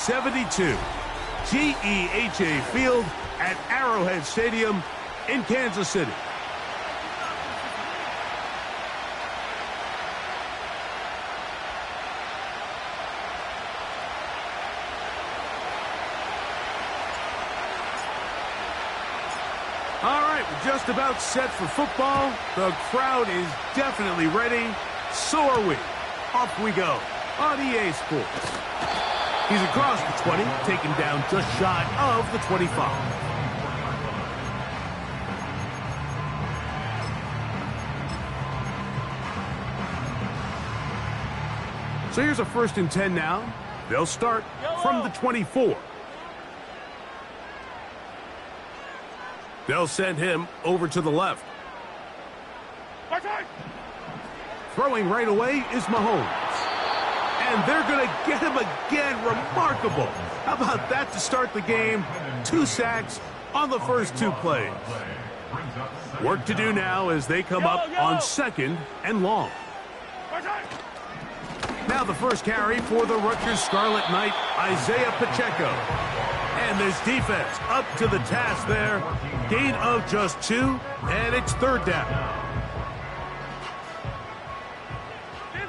72. GEHA Field at Arrowhead Stadium in Kansas City. All right, we're just about set for football. The crowd is definitely ready. So are we. Off we go on EA Sports. He's across the 20, taken down just shy of the 25. So here's a 1st and 10 now. They'll start from the 24. They'll send him over to the left. Throwing right away is Mahomes. And they're going to get him again. Remarkable. How about that to start the game? 2 sacks on the first 2 plays. Work to do now as they come up on 2nd and long. Now the first carry for the Rutgers Scarlet Knight, Isaiah Pacheco. And this defense up to the task there. Gain of just 2, and it's 3rd down.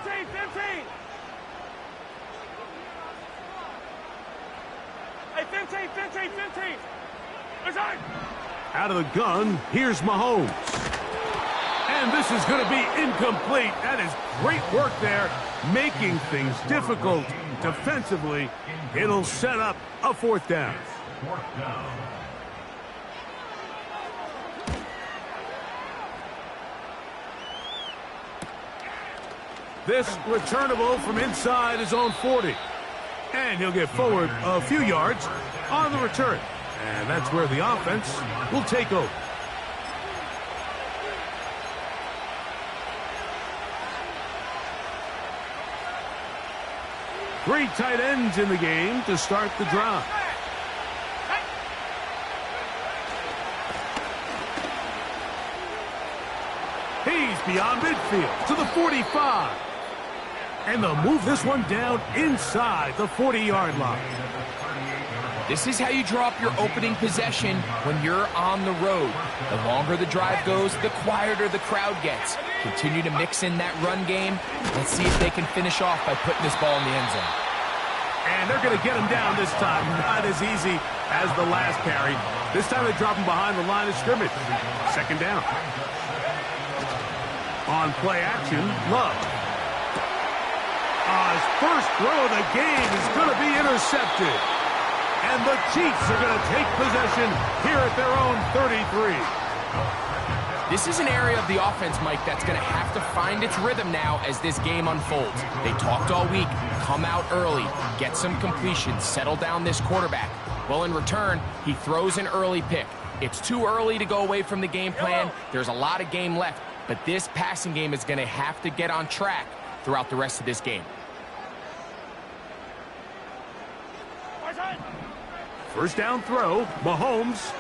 15. Hey, 15. Out of the gun, here's Mahomes. And this is going to be incomplete. That is great work there, making things difficult defensively. It'll set up a 4th down. This returnable from inside his own 40. And he'll get forward a few yards on the return. And that's where the offense will take over. Three tight ends in the game to start the drive. He's beyond midfield to the 45. And they'll move this one down inside the 40-yard line. This is how you draw up your opening possession when you're on the road. The longer the drive goes, the quieter the crowd gets. Continue to mix in that run game. Let's see if they can finish off by putting this ball in the end zone. And they're going to get him down this time. Not as easy as the last carry. This time they drop him behind the line of scrimmage. 2nd down. On play action, Love. His first throw of the game is going to be intercepted. And the Chiefs are going to take possession here at their own 33. This is an area of the offense, Mike, that's going to have to find its rhythm now as this game unfolds. They talked all week, come out early, get some completions, settle down this quarterback. Well, in return, he throws an early pick. It's too early to go away from the game plan. There's a lot of game left, but this passing game is going to have to get on track throughout the rest of this game. First down throw, Mahomes.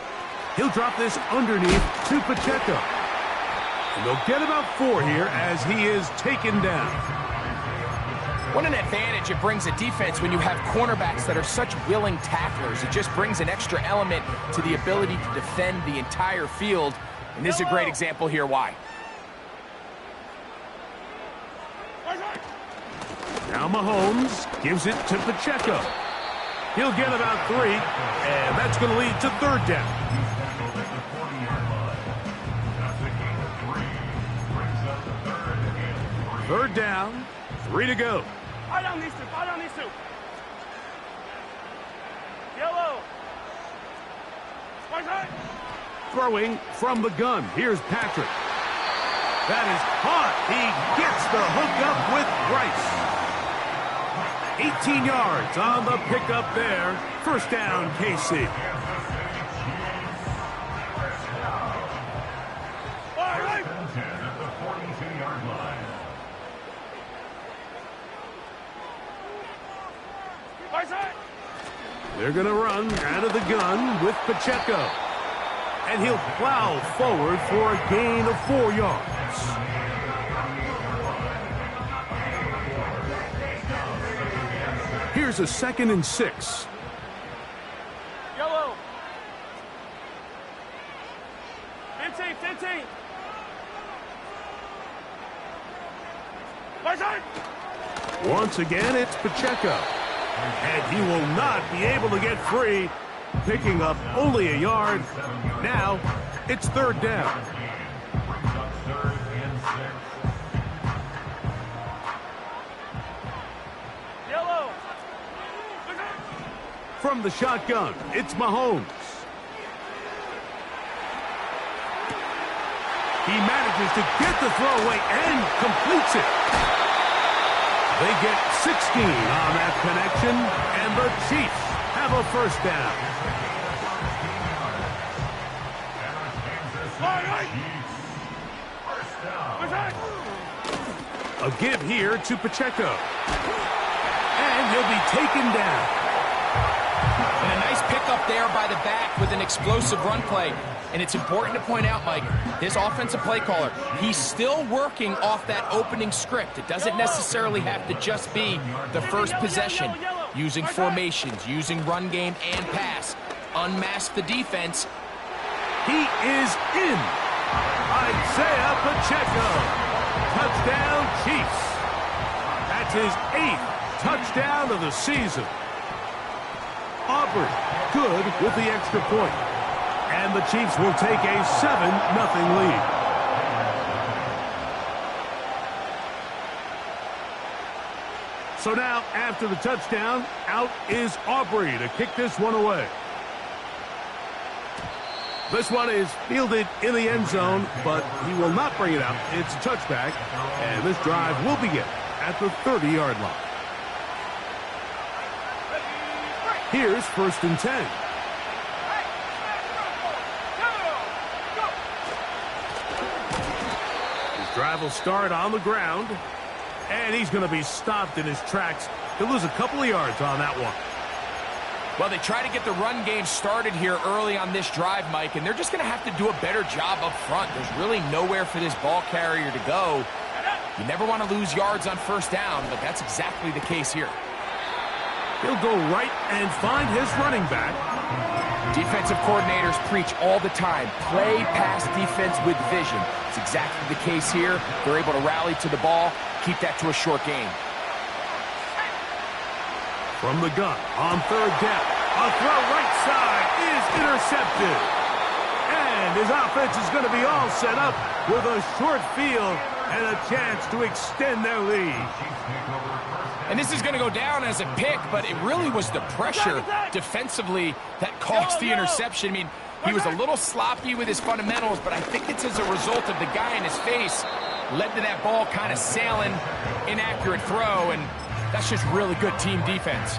He'll drop this underneath to Pacheco. And they'll get about 4 here as he is taken down. What an advantage it brings a defense when you have cornerbacks that are such willing tacklers. It just brings an extra element to the ability to defend the entire field. And this is a great example here why. Now Mahomes gives it to Pacheco. He'll get about 3, and that's going to lead to 3rd down. Third down, 3 to go. I don't need to. Yellow. Throwing from the gun. Here's Patrick. That is hot. He gets the hook up with Bryce. 18 yards on the pickup there. First down, KC. They're going to run out of the gun with Pacheco. And he'll plow forward for a gain of 4 yards. Here's Here's a 2nd and 6. Yellow. 15, 15. My side. Once again, it's Pacheco. And he will not be able to get free, picking up only a yard. Now, it's 3rd down. Yellow. From the shotgun, it's Mahomes. He manages to get the throw away and completes it. They get 16 on that connection, and the Chiefs have a 1st down. A give here to Pacheco. And he'll be taken down. And a nice pickup there by the back with an explosive run play. And it's important to point out, Mike, this offensive play caller, he's still working off that opening script. It doesn't necessarily have to just be the first possession. Using formations, using run game and pass. Unmask the defense. He is in. Isaiah Pacheco. Touchdown, Chiefs. That's his 8th touchdown of the season. Auburn good with the extra point. And the Chiefs will take a 7-0 lead. So now, after the touchdown, out is Aubrey to kick this one away. This one is fielded in the end zone, but he will not bring it out. It's a touchback, and this drive will begin at the 30-yard line. Here's 1st and 10. His drive will start on the ground, and he's going to be stopped in his tracks. He'll lose a couple of yards on that one. Well, they try to get the run game started here early on this drive, Mike, and they're just going to have to do a better job up front. There's really nowhere for this ball carrier to go. You never want to lose yards on 1st down, but that's exactly the case here. He'll go right and find his running back. Defensive coordinators preach all the time, play pass defense with vision. It's exactly the case here. They're able to rally to the ball, keep that to a short game. From the gun on 3rd down. A throw right side is intercepted. And his offense is going to be all set up with a short field and a chance to extend their lead. And this is going to go down as a pick, but it really was the pressure defensively that caused the interception. I mean, he was a little sloppy with his fundamentals, but I think it's as a result of the guy in his face led to that ball kind of sailing, inaccurate throw, and that's just really good team defense.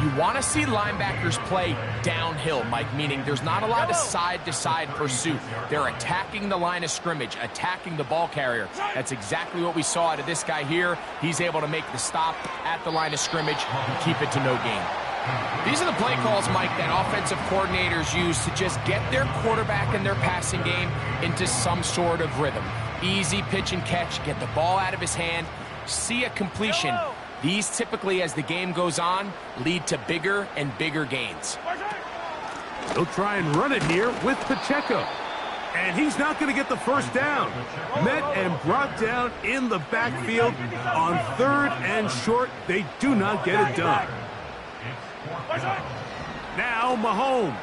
You want to see linebackers play downhill, Mike, meaning there's not a lot of side-to-side pursuit. They're attacking the line of scrimmage, attacking the ball carrier. That's exactly what we saw out of this guy here. He's able to make the stop at the line of scrimmage and keep it to no gain. These are the play calls, Mike, that offensive coordinators use to just get their quarterback and their passing game into some sort of rhythm. Easy pitch and catch, get the ball out of his hand, see a completion. These typically, as the game goes on, lead to bigger and bigger gains. They'll try and run it here with Pacheco. And he's not going to get the 1st down. Met and brought down in the backfield on 3rd and short. They do not get it done. Now Mahomes.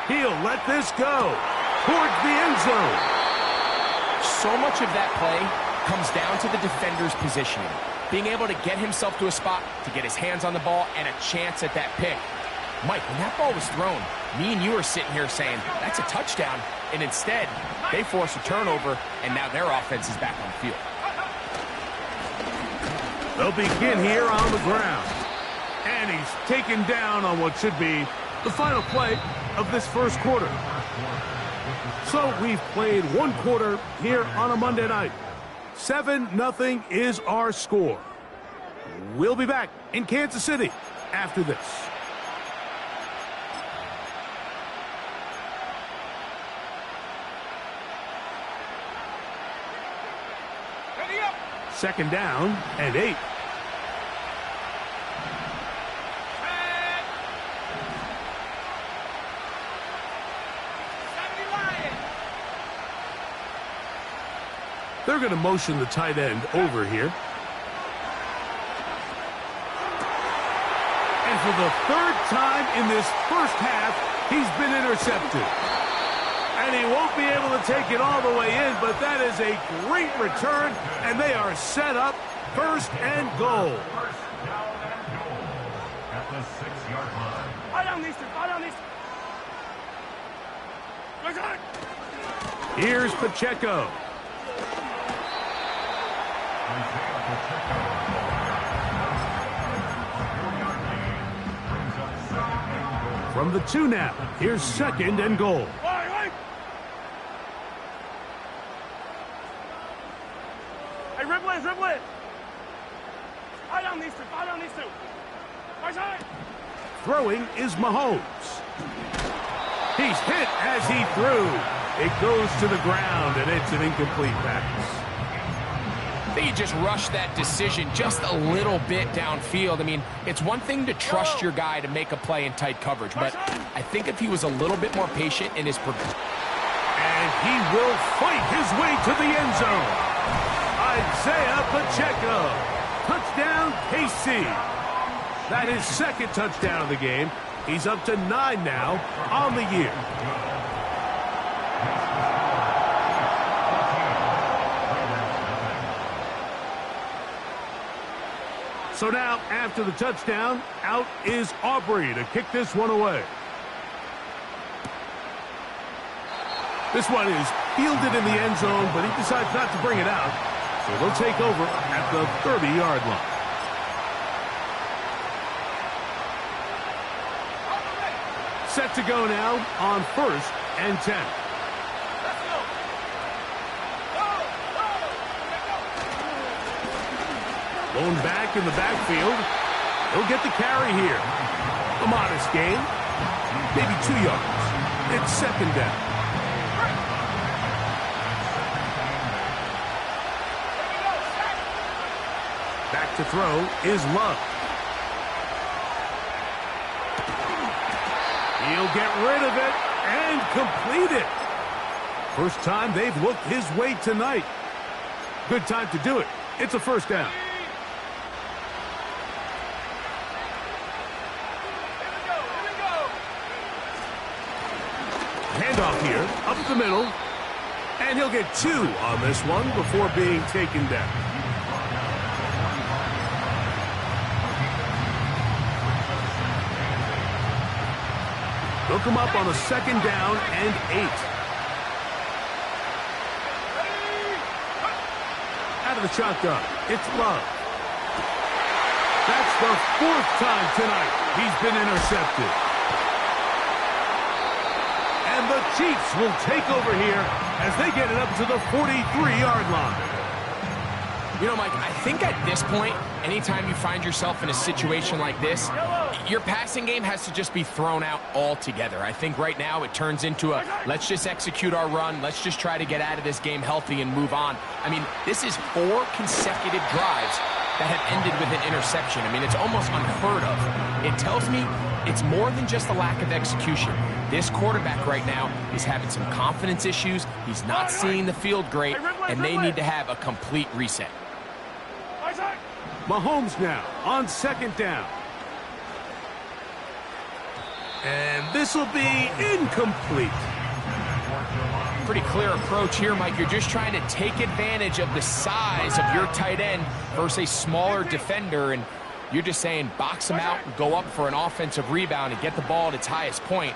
He'll let this go towards the end zone. So much of that play comes down to the defender's positioning. Being able to get himself to a spot, to get his hands on the ball, and a chance at that pick. Mike, when that ball was thrown, me and you are sitting here saying, that's a touchdown. And instead, they force a turnover, and now their offense is back on the field. They'll begin here on the ground. And he's taken down on what should be the final play of this 1st quarter. So we've played 1 quarter here on a Monday night. 7-0 is our score. We'll be back in Kansas City after this. Second down and 8. They're going to motion the tight end over here. And for the third time in this first half, he's been intercepted. And he won't be able to take it all the way in, but that is a great return, and they are set up first and goal. At the 6-yard line. Fire down these two. Fire down these two. Here's Pacheco. From the 2 now, here's second and goal. Hey, ribble it, ribble it. Fire down these two. Fire down these two. Fire side. Throwing is Mahomes. He's hit as he threw. It goes to the ground, and it's an incomplete pass. I think he just rushed that decision just a little bit downfield. I mean, it's one thing to trust your guy to make a play in tight coverage, but I think if he was a little bit more patient in his progression. And he will fight his way to the end zone. Isaiah Pacheco. Touchdown, KC. That is second touchdown of the game. He's up to 9 now on the year. So now, after the touchdown, out is Aubrey to kick this one away. This one is fielded in the end zone, but he decides not to bring it out. So they'll take over at the 30-yard line. Set to go now on 1st and 10. Blown back in the backfield. He'll get the carry here. A modest gain. Maybe 2 yards. It's second down. Back to throw is Love. He'll get rid of it and complete it. First time they've looked his way tonight. Good time to do it. It's a first down. Handoff here, up the middle, and he'll get 2 on this one before being taken down. They'll come up on a second down and 8. Out of the shotgun, it's Love. That's the 4th time tonight he's been intercepted. And the Chiefs will take over here as they get it up to the 43-yard line. You know, Mike, I think at this point, anytime you find yourself in a situation like this, your passing game has to just be thrown out altogether. I think right now it turns into a, let's just execute our run, let's just try to get out of this game healthy and move on. I mean, this is 4 consecutive drives that have ended with an interception. I mean, it's almost unheard of. It tells me it's more than just a lack of execution. This quarterback right now is having some confidence issues. He's not seeing the field great, and they need to have a complete reset. Mahomes now on second down. And this will be incomplete. Pretty clear approach here, Mike. You're just trying to take advantage of the size of your tight end versus a smaller defender, and you're just saying box him out and go up for an offensive rebound and get the ball at its highest point.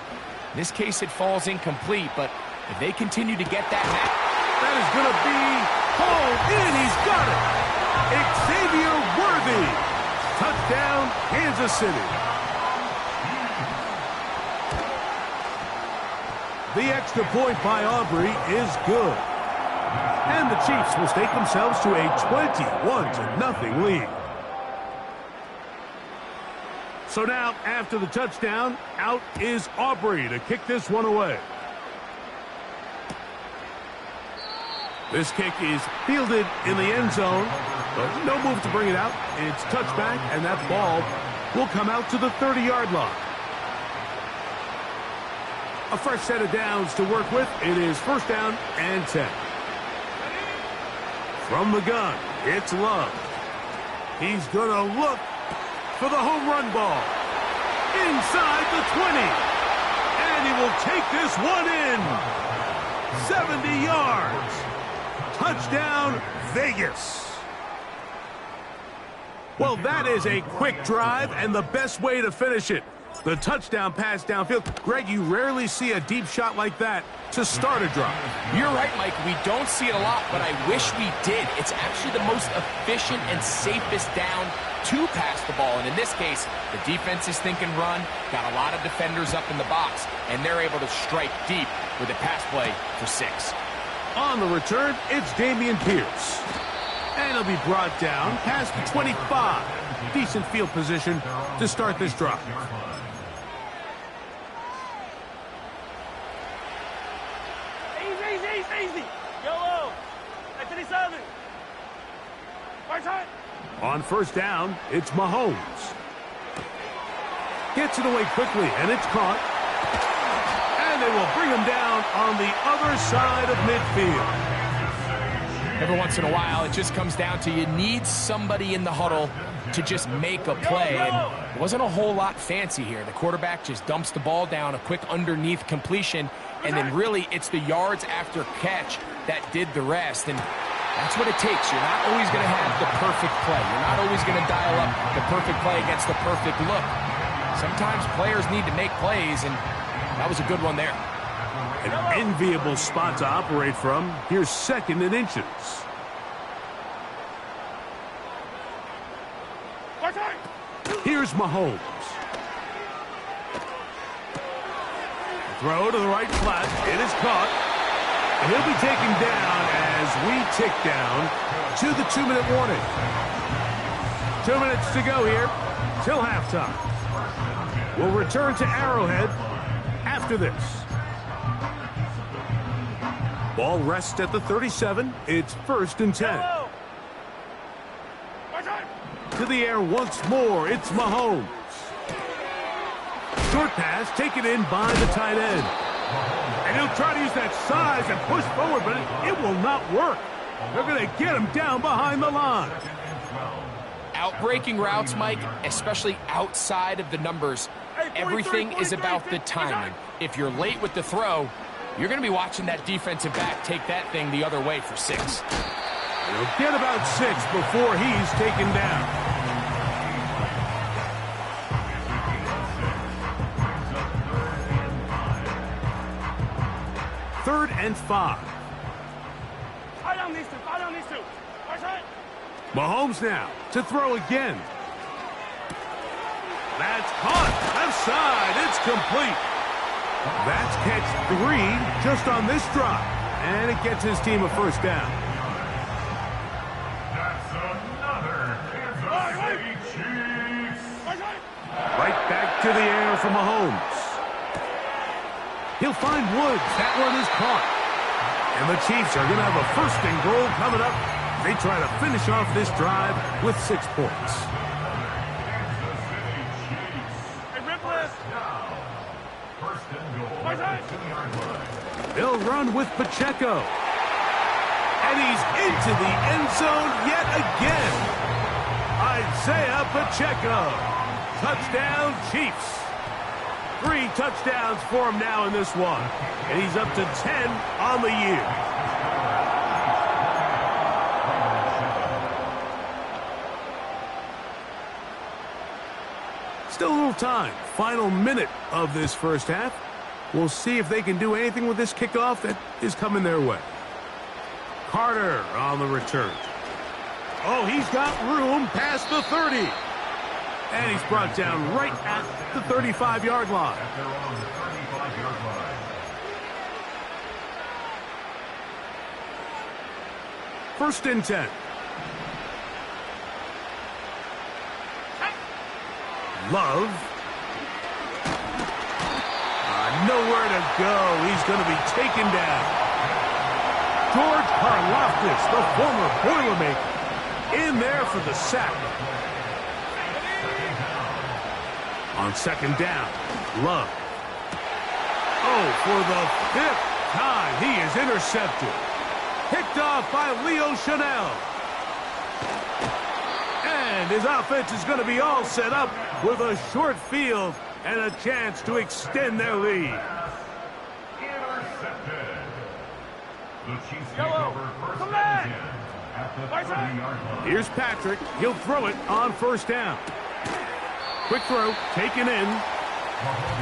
In this case, it falls incomplete, but if they continue to get that is going to be hauled in. He's got it. Xavier Worthy. Touchdown, Kansas City. The extra point by Aubrey is good. And the Chiefs will stake themselves to a 21-0 lead. So now, after the touchdown, out is Aubrey to kick this one away. This kick is fielded in the end zone. But no move to bring it out. It's touchback, and that ball will come out to the 30-yard line. A fresh set of downs to work with. It is first down and 10. From the gun, it's Love. He's going to look for the home run ball. Inside the 20. And he will take this one in. 70 yards. Touchdown, Vegas. Well, that is a quick drive and the best way to finish it. The touchdown pass downfield. Greg, you rarely see a deep shot like that to start a drive. You're right, Mike. We don't see it a lot, but I wish we did. It's actually the most efficient and safest down to pass the ball. And in this case, the defense is thinking run, got a lot of defenders up in the box, and they're able to strike deep with a pass play for 6. On the return, it's Dameon Pierce. And he'll be brought down past the 25. Decent field position to start this drive. Easy. Yellow. 57. Right side. On first down, it's Mahomes. Gets it away quickly, and it's caught. And they will bring him down on the other side of midfield. Every once in a while, it just comes down to you need somebody in the huddle to just make a play. And it wasn't a whole lot fancy here. The quarterback just dumps the ball down, a quick underneath completion, and then really it's the yards after catch that did the rest. And that's what it takes. You're not always going to have the perfect play. You're not always going to dial up the perfect play against the perfect look. Sometimes players need to make plays, and that was a good one there. An enviable spot to operate from. Here's second and inches. Here's Mahomes. Throw to the right flat. It is caught. And he'll be taken down as we tick down to the 2-minute warning. 2 minutes to go here till halftime. We'll return to Arrowhead after this. Ball rests at the 37. It's first and 10. To the air once more. It's Mahomes. Short pass taken in by the tight end. And he'll try to use that size and push forward, but it will not work. They're going to get him down behind the line. Outbreaking routes, Mike, especially outside of the numbers, everything is about the timing. If you're late with the throw, you're going to be watching that defensive back take that thing the other way for 6. He'll get about 6 before he's taken down. Third and 5. Tie down these two. Right side. Mahomes now to throw again. That's caught. Left side. It's complete. That's catch 3 just on this drive. And it gets his team a first down. That's another Kansas City Chiefs. Right back to the air for Mahomes. He'll find Woods. That one is caught. And the Chiefs are going to have a first and goal coming up. They try to finish off this drive with 6 points. Hey, Ripley. First and goal. at the 2-yard line. They'll run with Pacheco. And he's into the end zone yet again. Isaiah Pacheco. Touchdown, Chiefs. 3 touchdowns for him now in this one. And he's up to 10 on the year. Still a little time. Final minute of this first half. We'll see if they can do anything with this kickoff that is coming their way. Carter on the return. Oh, he's got room past the 30. And he's brought down right at the 35-yard line. At their own 35-yard line. First and 10. Love. Nowhere to go. He's going to be taken down. George Karlaftis, the former Boilermaker, in there for the sack. On second down, Love. Oh, for the 5th time, he is intercepted. Picked off by Leo Chanel. And his offense is going to be all set up with a short field and a chance to extend their lead. Intercepted. The Chiefs take over first and 10 at the 30-yard line. Here's Patrick. He'll throw it on first down. Quick throw, taken in.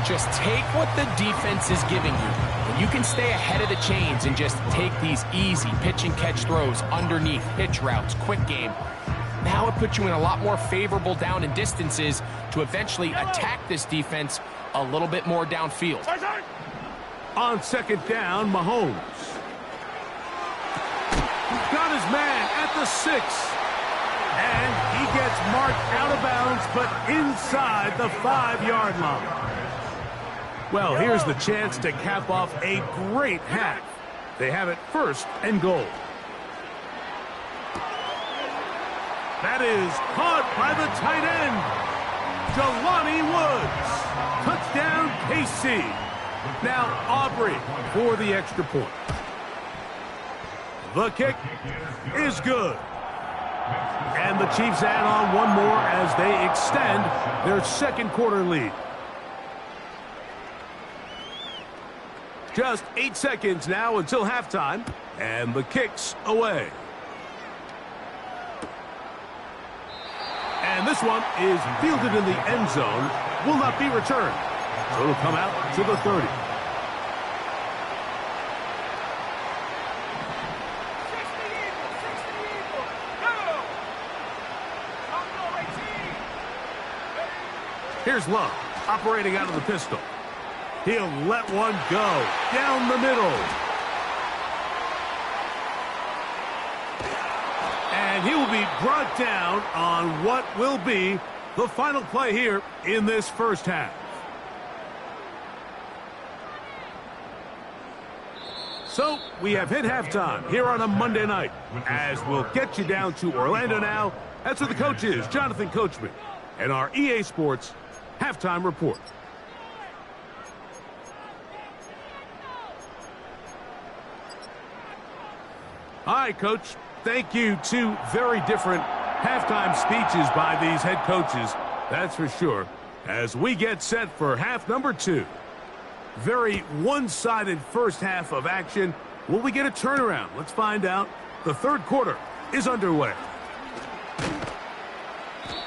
Just take what the defense is giving you. When you can stay ahead of the chains and just take these easy pitch and catch throws underneath, pitch routes, quick game, now it puts you in a lot more favorable down and distances to eventually attack this defense a little bit more downfield. On second down, Mahomes. Got his man at the 6. And he gets marked out of bounds, but inside the 5-yard line. Well, here's the chance to cap off a great half. They have it first and goal. That is caught by the tight end, Jelani Woods. Touchdown, KC. Now Aubrey for the extra point. The kick is good. And the Chiefs add on one more as they extend their second quarter lead. Just 8 seconds now until halftime, and the kick's away. And this one is fielded in the end zone, will not be returned. So it'll come out to the 30. Here's Love, operating out of the pistol. He'll let one go down the middle. And he will be brought down on what will be the final play here in this first half. So we have hit halftime here on a Monday night, as we'll get you down to Orlando now. That's where the coach is, Jonathan Coachman, and our EA Sports halftime report. Hi, Coach. Thank you. 2 very different halftime speeches by these head coaches, that's for sure, as we get set for half number 2. Very one-sided first half of action. Will we get a turnaround? Let's find out. The third quarter is underway.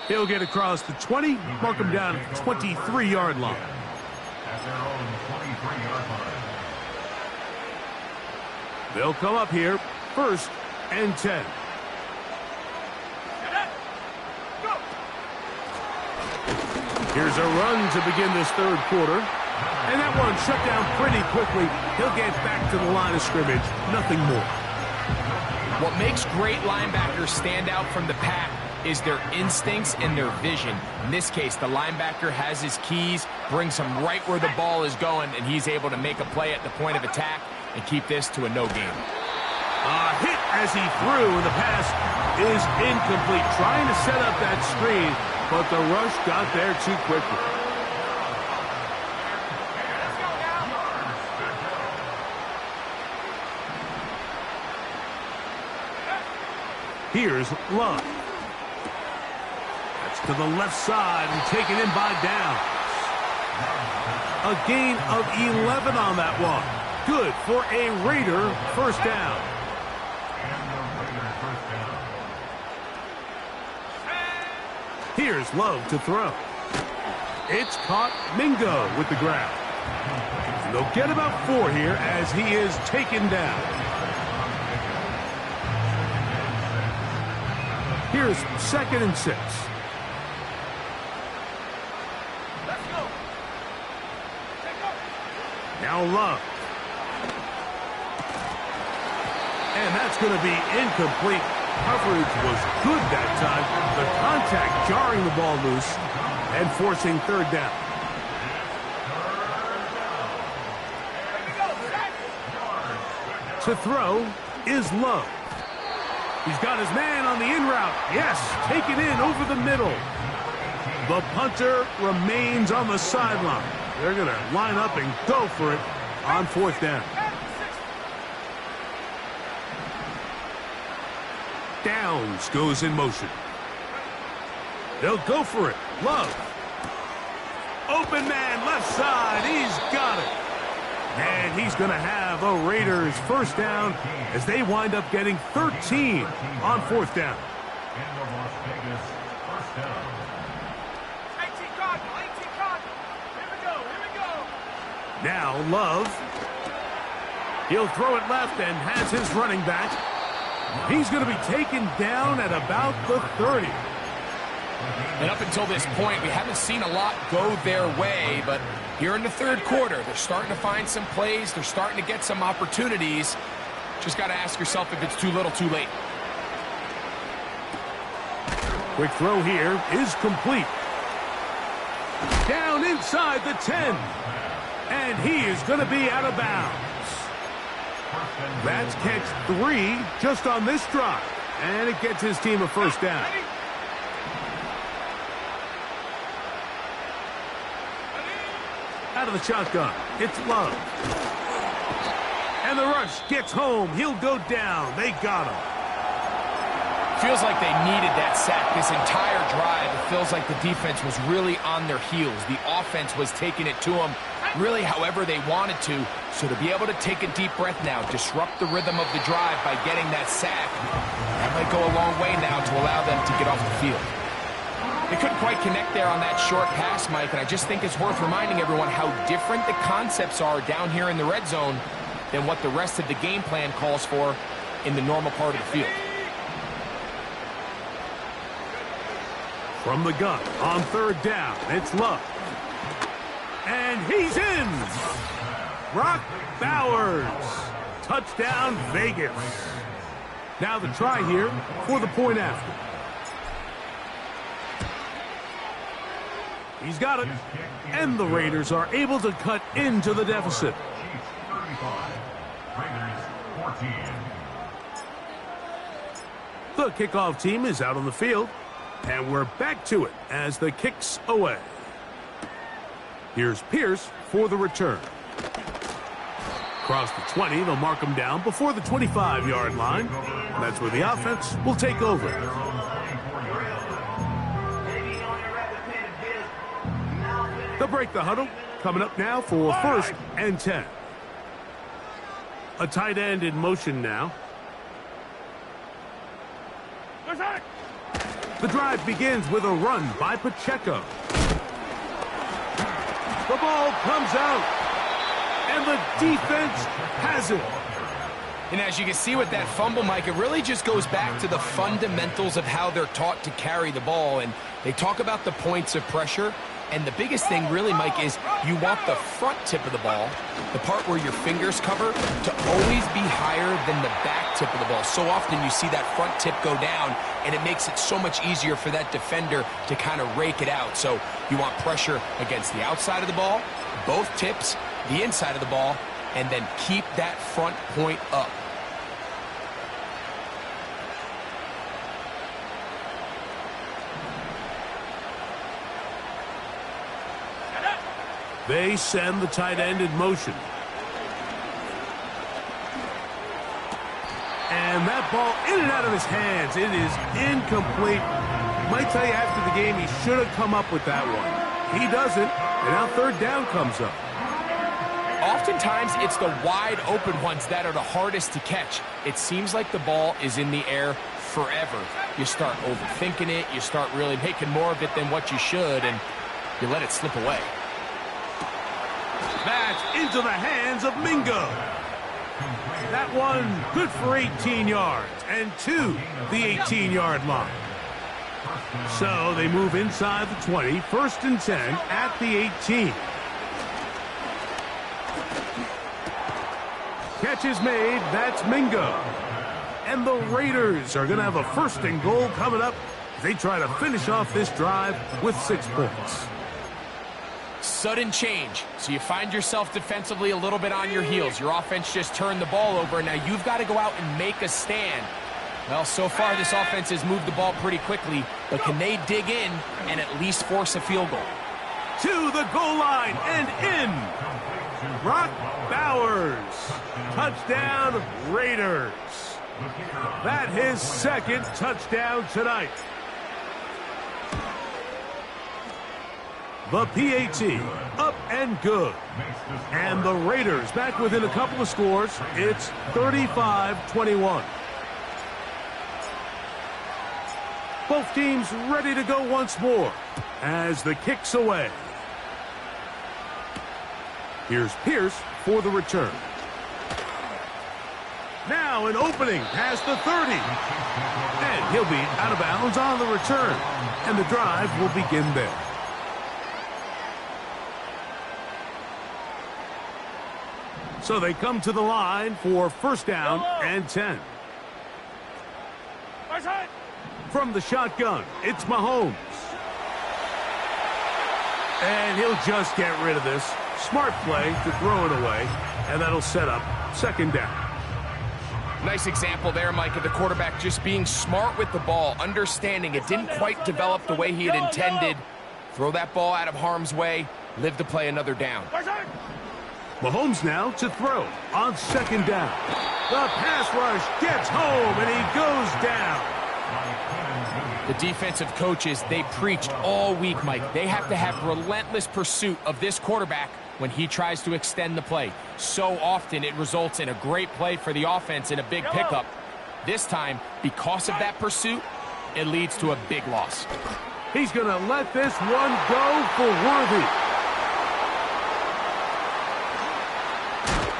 He'll get across the 20, mark him down at the 23-yard line. At their own 23-yard line. They'll come up here, first and 10. Here's a run to begin this third quarter. And that one shut down pretty quickly. He'll get back to the line of scrimmage, nothing more. What makes great linebackers stand out from the pack is their instincts and their vision. In this case, the linebacker has his keys, brings him right where the ball is going, and he's able to make a play at the point of attack and keep this to a no game. Hit as he threw, and the pass is incomplete. Trying to set up that screen, but the rush got there too quickly. Here's Love. That's to the left side and taken in by Downs. A gain of 11 on that one. Good for a Raider first down. Here's Love to throw. It's caught. Mingo with the grab. And they'll get about 4 here as he is taken down. Here's 2nd and 6. Now Love. And that's going to be incomplete. Coverage was good that time. The contact jarring the ball loose and forcing third down. To throw is Love. He's got his man on the in route. Yes, take it in over the middle. The punter remains on the sideline. They're going to line up and go for it on 4th down. Downs goes in motion. They'll go for it. Love. Open man, left side. He's got it. And he's going to have a Raiders first down as they wind up getting 13 on 4th down. And the Las Vegas first down. 18 Cardinal, 18 Cardinal. Here we go. Now Love. He'll throw it left and has his running back. He's going to be taken down at about the 30. And up until this point, we haven't seen a lot go their way, but here in the 3rd quarter, they're starting to find some plays. They're starting to get some opportunities. Just got to ask yourself if it's too little, too late. Quick throw here is complete. Down inside the 10. And he is going to be out of bounds. That's catch 3 just on this drive. And it gets his team a first down. Out of the shotgun, it's Love. And the rush gets home. He'll go down. They got him. Feels like they needed that sack this entire drive. It feels like the defense was really on their heels. The offense was taking it to them really however they wanted to. So to be able to take a deep breath now, disrupt the rhythm of the drive by getting that sack, that might go a long way now to allow them to get off the field. They couldn't quite connect there on that short pass, Mike, and I just think it's worth reminding everyone how different the concepts are down here in the red zone than what the rest of the game plan calls for in the normal part of the field. From the gun on 3rd down, it's Love. And he's in. Brock Bowers. Touchdown, Vegas. Now the try here for the point after. He's got it. And the Raiders are able to cut into the deficit. Chiefs 35, Raiders 14. The kickoff team is out on the field. And we're back to it as the kick's away. Here's Pierce for the return. Across the 20, they'll mark him down before the 25-yard line. And that's where the offense will take over. They'll break the huddle. Coming up now for 1st and 10. A tight end in motion now. The drive begins with a run by Pacheco. The ball comes out, and the defense has it. And as you can see with that fumble, Mike, it really just goes back to the fundamentals of how they're taught to carry the ball. And they talk about the points of pressure. And the biggest thing really, Mike, is you want the front tip of the ball, the part where your fingers cover, to always be higher than the back tip of the ball. So often you see that front tip go down, and it makes it so much easier for that defender to kind of rake it out. So you want pressure against the outside of the ball, both tips, the inside of the ball, and then keep that front point up. They send the tight end in motion. And that ball in and out of his hands. It is incomplete. Might tell you after the game he should have come up with that one. He doesn't, and now 3rd down comes up. Oftentimes, it's the wide open ones that are the hardest to catch. It seems like the ball is in the air forever. You start overthinking it. You start really making more of it than what you should, and you let it slip away. That's into the hands of Mingo. That one good for 18 yards and to the 18-yard line. So they move inside the 20, 1st and 10 at the 18. Catch is made. That's Mingo. And the Raiders are going to have a 1st and goal coming up as they try to finish off this drive with 6 points. Sudden change. So you find yourself defensively a little bit on your heels. Your offense just turned the ball over. Now you've got to go out and make a stand. Well, so far this offense has moved the ball pretty quickly, but can they dig in and at least force a field goal? To the goal line and in. Brock Bowers. Touchdown, Raiders. That his second touchdown tonight. The PAT up and good. And the Raiders back within a couple of scores. It's 35-21. Both teams ready to go once more as the kick's away. Here's Pierce for the return. Now an opening past the 30. And he'll be out of bounds on the return. And the drive will begin there. So they come to the line for first down and 10. From the shotgun, it's Mahomes. And he'll just get rid of this. Smart play to throw it away, and that'll set up second down. Nice example there, Mike, of the quarterback just being smart with the ball, understanding it didn't quite develop the way he had intended. Throw that ball out of harm's way, live to play another down. Mahomes now to throw on second down. The pass rush gets home, and he goes down. The defensive coaches, they preached all week, Mike. They have to have relentless pursuit of this quarterback when he tries to extend the play. So often it results in a great play for the offense and a big pickup. This time, because of that pursuit, it leads to a big loss. He's going to let this one go for Worthy.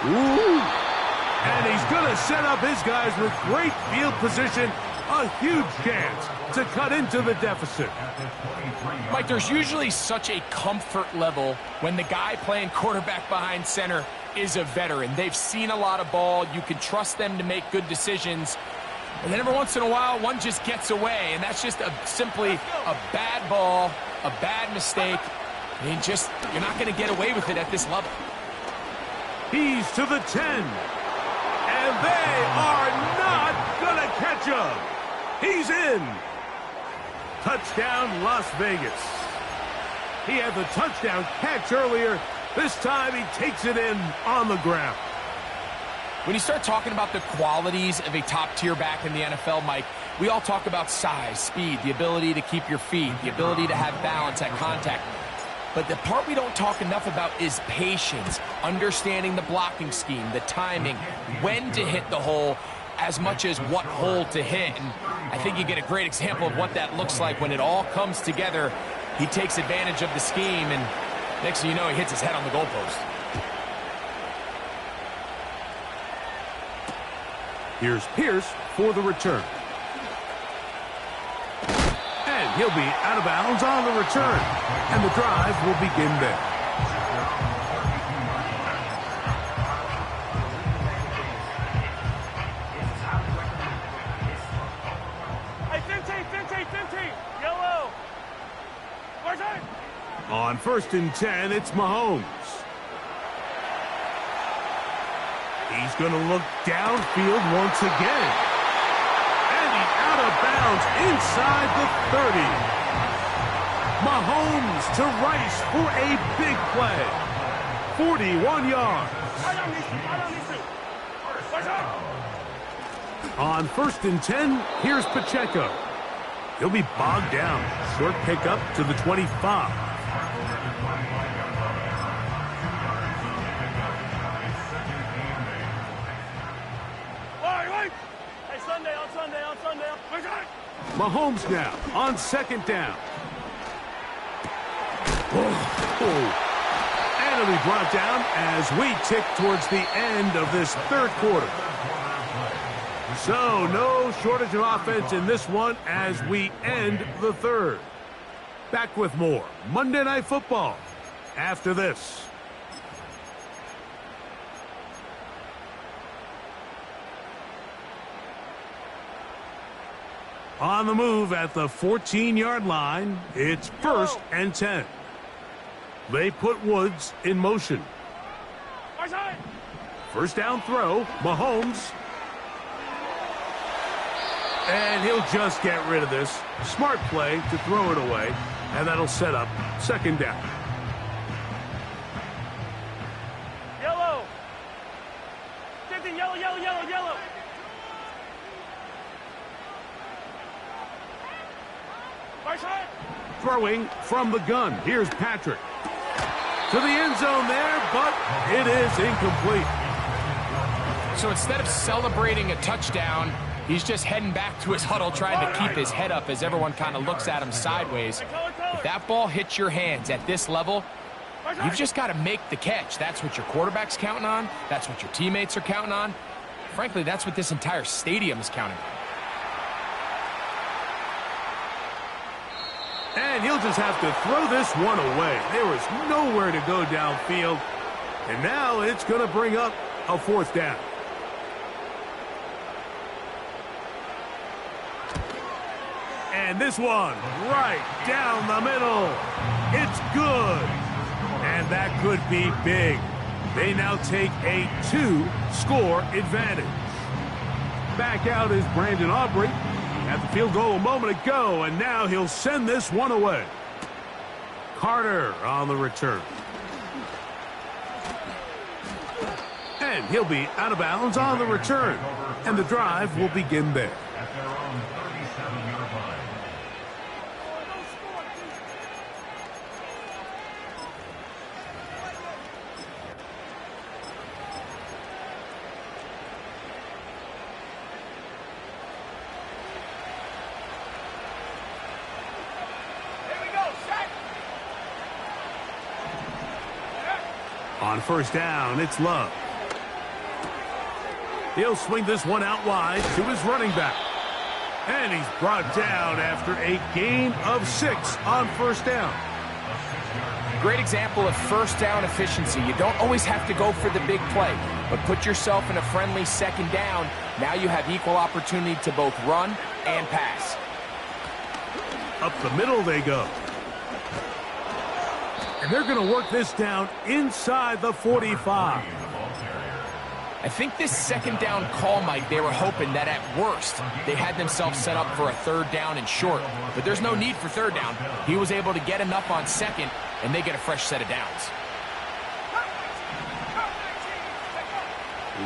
Ooh. And he's going to set up his guys with great field position. A huge chance to cut into the deficit. Mike, there's usually such a comfort level when the guy playing quarterback behind center is a veteran. They've seen a lot of ball. You can trust them to make good decisions. And then every once in a while, one just gets away. And that's just simply a bad ball, a bad mistake. I mean, you're not going to get away with it at this level. He's to the 10. And they are not going to catch him. He's in. Touchdown, Las Vegas. He had the touchdown catch earlier. This time he takes it in on the ground. When you start talking about the qualities of a top-tier back in the NFL, Mike, we all talk about size, speed, the ability to keep your feet, the ability to have balance at contact. But the part we don't talk enough about is patience, understanding the blocking scheme, the timing, when to hit the hole, as much as what hole to hit. And I think you get a great example of what that looks like when it all comes together. He takes advantage of the scheme, and next thing you know, he hits his head on the goalpost. Here's Pierce for the return. And he'll be out of bounds on the return. And the drive will begin there. On first and 10, it's Mahomes. He's going to look downfield once again. And he's out of bounds inside the 30. Mahomes to Rice for a big play. 41 yards. On first and 10, here's Pacheco. He'll be bogged down. Short pickup to the 25. Mahomes now on second down. And it'll be brought down as we tick towards the end of this third quarter. So no shortage of offense in this one as we end the third. Back with more Monday Night Football after this. On the move at the 14-yard line, it's first and 10. They put Woods in motion. First down throw, Mahomes. And he'll just get rid of this. Smart play to throw it away. And that'll set up second down. Yellow. 15, yellow, yellow, yellow, yellow. Right side. Throwing from the gun. Here's Patrick. To the end zone there, but it is incomplete. So instead of celebrating a touchdown, he's just heading back to his huddle trying to keep his head up as everyone kind of looks at him sideways. If that ball hits your hands at this level, you've just got to make the catch. That's what your quarterback's counting on. That's what your teammates are counting on. Frankly, that's what this entire stadium is counting on. And he'll just have to throw this one away. There was nowhere to go downfield. And now it's going to bring up a fourth down. And this one right down the middle. It's good. And that could be big. They now take a 2-score advantage. Back out is Brandon Aubrey. At the field goal a moment ago, and now he'll send this one away. Carter on the return. And he'll be out of bounds on the return. And the drive will begin there. At their own 37-yard line. On first down, it's Love. He'll swing this one out wide to his running back. And he's brought down after a gain of 6 on first down. Great example of first down efficiency. You don't always have to go for the big play, but put yourself in a friendly second down. Now you have equal opportunity to both run and pass. Up the middle they go. And they're going to work this down inside the 45. I think this second down call, Mike, they were hoping that at worst they had themselves set up for a third down and short. But there's no need for third down. He was able to get enough on second, and they get a fresh set of downs.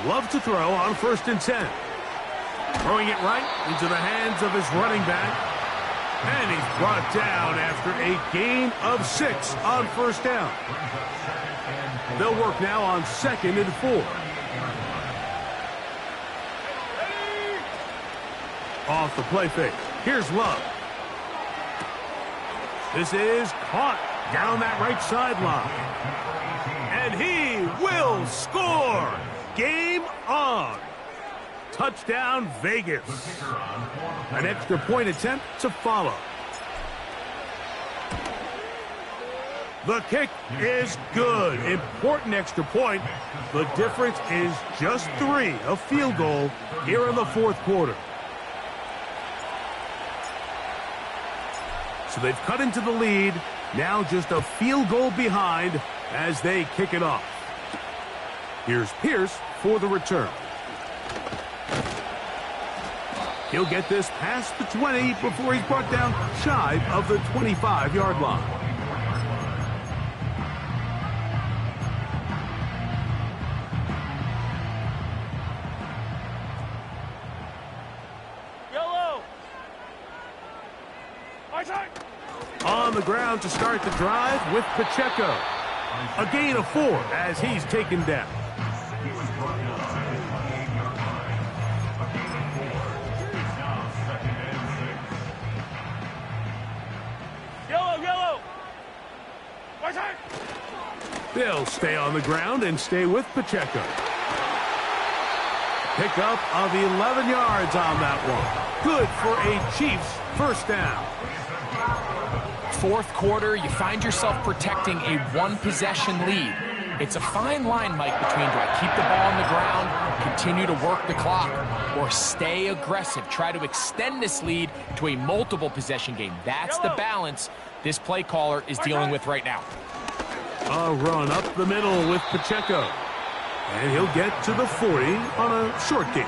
Love to throw on first and 10. Throwing it right into the hands of his running back. And he's brought down after a gain of 6 on first down. They'll work now on second and 4. Off the play fake. Here's Love. This is caught down that right sideline. And he will score. Game on. Touchdown, Vegas. An extra point attempt to follow. The kick is good. Important extra point. The difference is just 3, a field goal here in the fourth quarter. So they've cut into the lead. Now just a field goal behind as they kick it off. Here's Pierce for the return. He'll get this past the 20 before he's brought down shy of the 25-yard line. Yellow. On the ground to start the drive with Pacheco. A gain of 4 as he's taken down. They'll stay on the ground and stay with Pacheco. Pick up of 11 yards on that one. Good for a Chiefs first down. Fourth quarter, you find yourself protecting a one-possession lead. It's a fine line, Mike, between do I keep the ball on the ground, continue to work the clock, or stay aggressive, try to extend this lead to a multiple-possession game. That's the balance this play caller is dealing with right now. A run up the middle with Pacheco. And he'll get to the 40 on a short gain.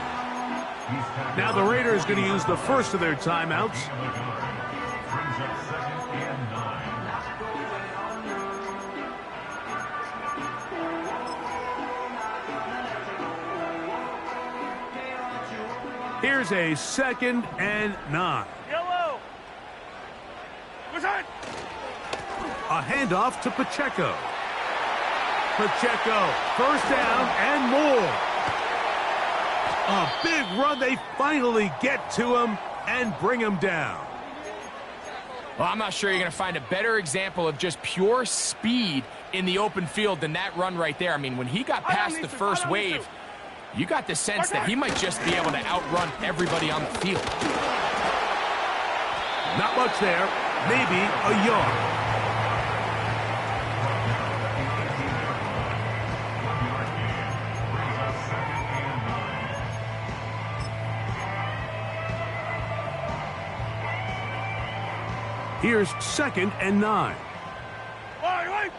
Now the Raiders going to use the first of their timeouts. Brings up 2nd and 9. Here's a 2nd and 9. Yellow. Return. A handoff to Pacheco. Pacheco, first down and more. A big run. They finally get to him and bring him down. Well, I'm not sure you're going to find a better example of just pure speed in the open field than that run right there. I mean, when he got past the first wave, you got the sense that he might just be able to outrun everybody on the field. Not much there. Maybe a yard. Here's 2nd and 9. Wait.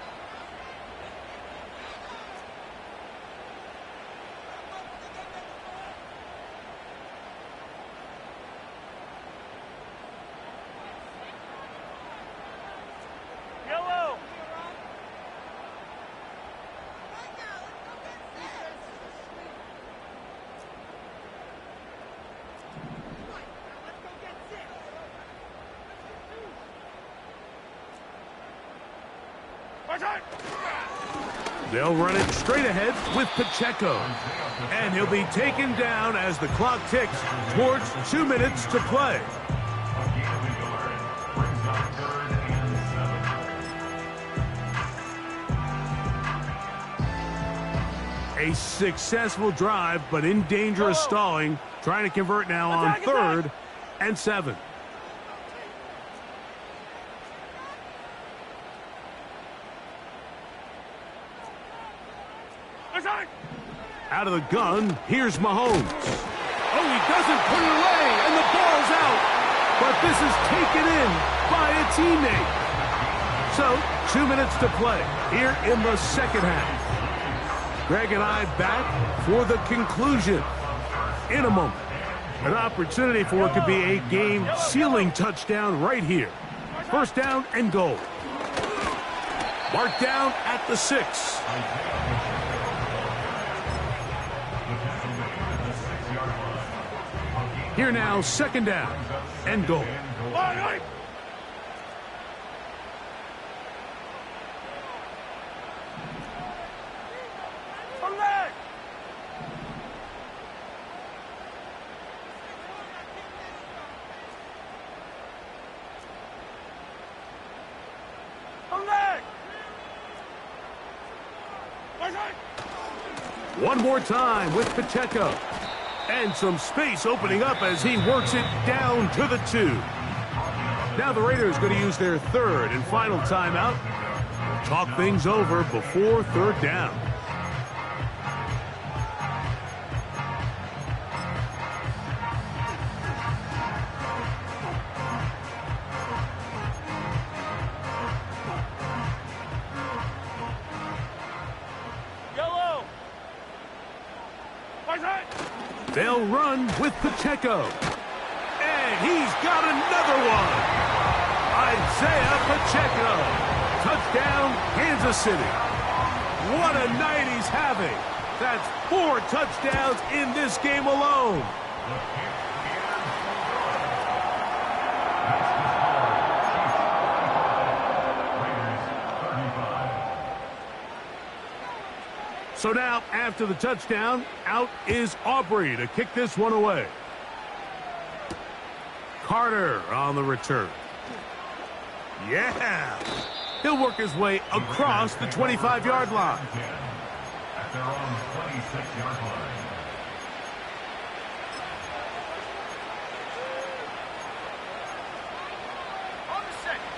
Yellow. They'll run it straight ahead with Pacheco. And he'll be taken down as the clock ticks towards 2 minutes to play. A successful drive, but in danger of stalling. Trying to convert now on 3rd and 7. Out of the gun, here's Mahomes. Oh, he doesn't put it away, and the ball's out. But this is taken in by a teammate. So, 2 minutes to play here in the second half. Greg and I back for the conclusion in a moment. An opportunity for what could be a game-sealing touchdown right here. First down and goal. Marked down at the 6. Here now, 2nd down and goal. One more time with Pacheco. And some space opening up as he works it down to the 2. Now the Raiders going to use their 3rd and final timeout. Talk things over before 3rd down. They'll run with Pacheco. And he's got another one. Isaiah Pacheco. Touchdown, Kansas City. What a night he's having. That's 4 touchdowns in this game alone. So now, after the touchdown, out is Aubrey to kick this one away. Carter on the return. Yeah! He'll work his way across the 25-yard line. At their own 26-yard line.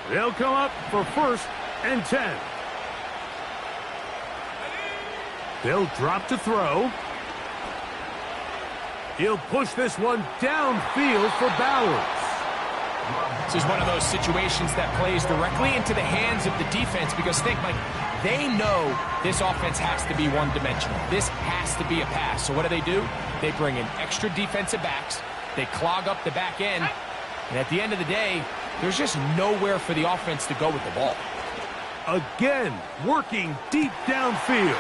They'll come up for 1st and 10. They'll drop to throw. He'll push this one downfield for Bowers. This is one of those situations that plays directly into the hands of the defense because think, Mike, They know this offense has to be one-dimensional. This has to be a pass. So what do? They bring in extra defensive backs. They clog up the back end. And at the end of the day, there's just nowhere for the offense to go with the ball. Again, working deep downfield.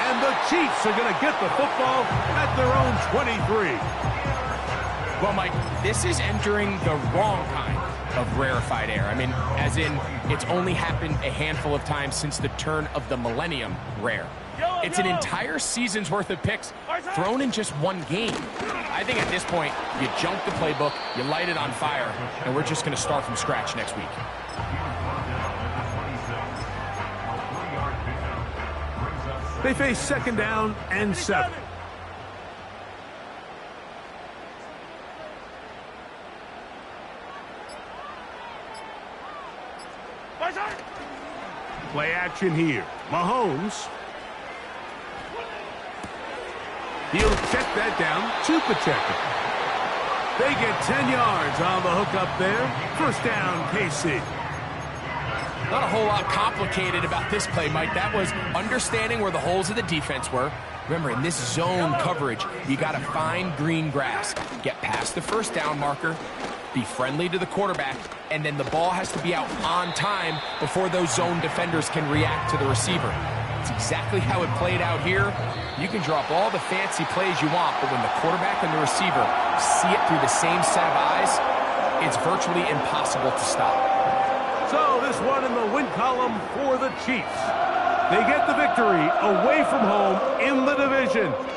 And the Chiefs are going to get the football at their own 23. Well, Mike, this is entering the wrong kind of rarefied air. I mean, as in, it's only happened a handful of times since the turn of the millennium rare. It's an entire season's worth of picks thrown in just one game. I think at this point, you junk the playbook, you light it on fire, and we're just going to start from scratch next week. They face second down and 7. Play action here. Mahomes. He'll check that down to Pacheco. They get 10 yards on the hook up there. First down, KC. Not a whole lot complicated about this play, Mike. That was understanding where the holes of the defense were. Remember, in this zone coverage, you got to find green grass. Get past the first down marker, be friendly to the quarterback, and then the ball has to be out on time before those zone defenders can react to the receiver. It's exactly how it played out here. You can drop all the fancy plays you want, but when the quarterback and the receiver see it through the same set of eyes, it's virtually impossible to stop. So this one in the win column for the Chiefs. They get the victory away from home in the division.